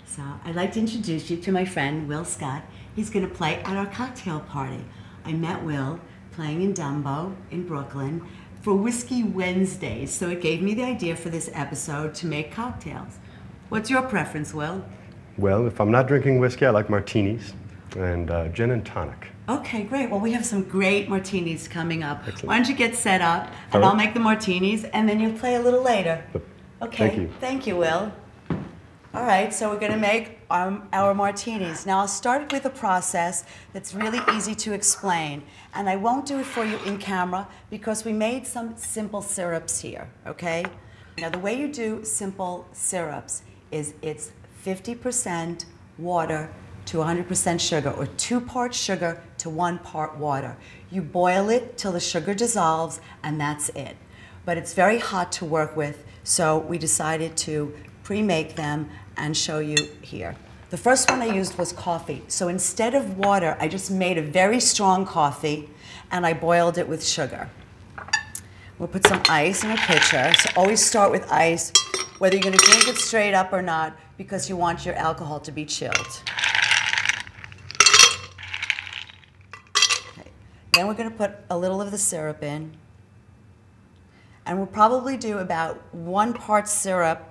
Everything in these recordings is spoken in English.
So I'd like to introduce you to my friend, Will Scott. He's going to play at our cocktail party. I met Will playing in Dumbo in Brooklyn for Whiskey Wednesdays, so it gave me the idea for this episode to make cocktails. What's your preference, Will? Well, if I'm not drinking whiskey, I like martinis and gin and tonic. Okay, great. Well, we have some great martinis coming up. Excellent. Why don't you get set up, and I'll make the martinis, and then you'll play a little later. Okay. Thank you. Thank you, Will. All right, so we're going to make our martinis. Now, I'll start with a process that's really easy to explain, and I won't do it for you in camera because we made some simple syrups here, okay? Now, the way you do simple syrups is it's 50% water to 100% sugar, or 2 parts sugar to 1 part water. You boil it till the sugar dissolves, and that's it. But it's very hot to work with, so we decided to pre-make them and show you here. The first one I used was coffee. So instead of water, I just made a very strong coffee, and I boiled it with sugar. We'll put some ice in a pitcher. So always start with ice, whether you're gonna drink it straight up or not, because you want your alcohol to be chilled. Okay. Then we're gonna put a little of the syrup in. And we'll probably do about 1 part syrup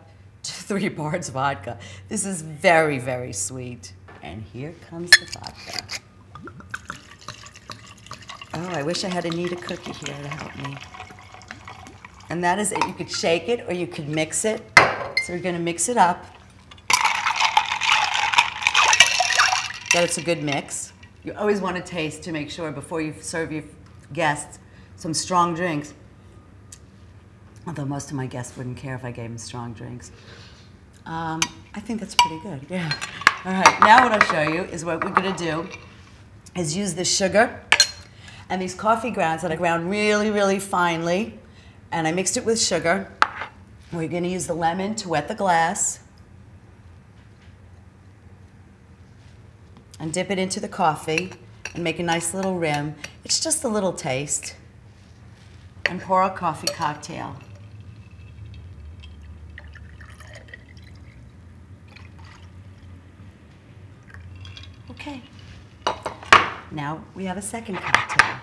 to 3 parts vodka. This is very, very sweet. And here comes the vodka. Oh, I wish I had a Nita cookie here to help me. And that is it. You could shake it or you could mix it. So we're gonna mix it up. That it's a good mix. You always want to taste to make sure before you serve your guests some strong drinks. Although most of my guests wouldn't care if I gave them strong drinks. I think that's pretty good, yeah. All right, now what I'll show you is what we're gonna do is use the sugar and these coffee grounds that I ground really, really finely, and I mixed it with sugar. We're gonna use the lemon to wet the glass and dip it into the coffee and make a nice little rim. It's just a little taste. And pour a coffee cocktail. Okay, now we have a second cocktail.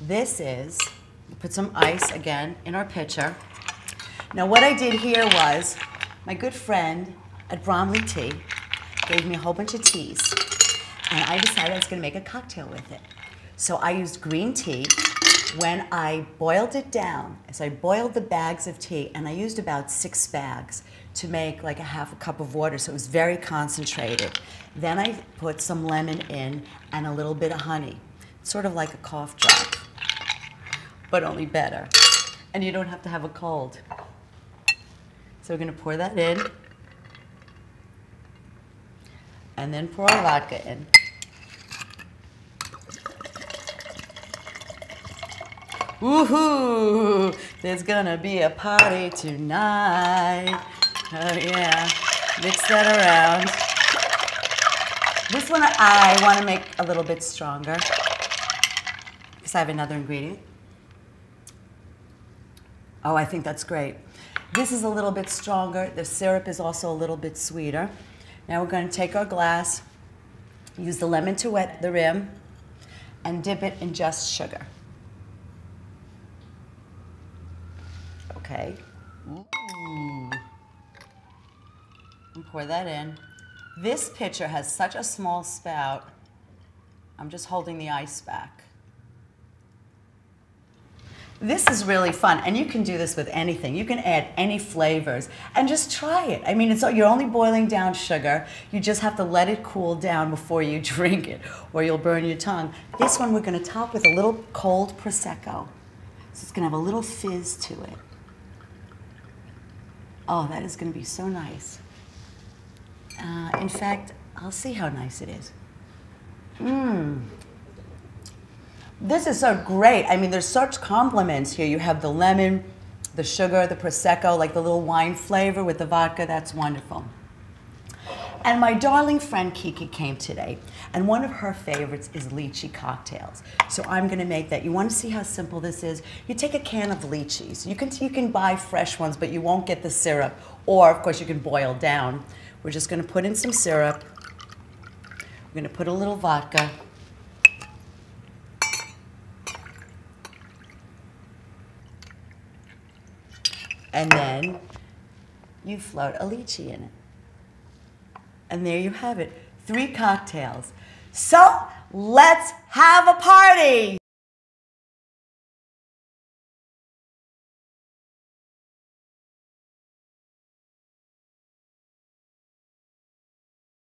This is, put some ice again in our pitcher. Now what I did here was, my good friend at Bromley Tea gave me a whole bunch of teas, and I decided I was gonna make a cocktail with it. So I used green tea. When I boiled it down, so I boiled the bags of tea, and I used about 6 bags to make like a half a cup of water, so it was very concentrated. Then I put some lemon in and a little bit of honey, sort of like a cough drop, but only better. And you don't have to have a cold. So we're gonna pour that in, and then pour our vodka in. Woohoo! There's gonna be a party tonight. Oh yeah, mix that around. This one I want to make a little bit stronger because I have another ingredient. Oh, I think that's great. This is a little bit stronger. The syrup is also a little bit sweeter. Now we're going to take our glass, use the lemon to wet the rim, and dip it in just sugar. Okay. Ooh. And pour that in. This pitcher has such a small spout. I'm just holding the ice back. This is really fun, and you can do this with anything. You can add any flavors and just try it. I mean, you're only boiling down sugar. You just have to let it cool down before you drink it, or you'll burn your tongue. This one we're going to top with a little cold Prosecco. So it's going to have a little fizz to it. Oh, that is going to be so nice. In fact, I'll see how nice it is. This is so great. I mean, there's such compliments here. You have the lemon, the sugar, the Prosecco, like the little wine flavor with the vodka. That's wonderful. And my darling friend Kiki came today, and one of her favorites is Lychee Cocktails. So I'm going to make that. You want to see how simple this is? You take a can of lychees. You can buy fresh ones, but you won't get the syrup. Or, of course, you can boil down. We're just going to put in some syrup. We're going to put a little vodka. And then you float a lychee in it. And there you have it, 3 cocktails. So let's have a party!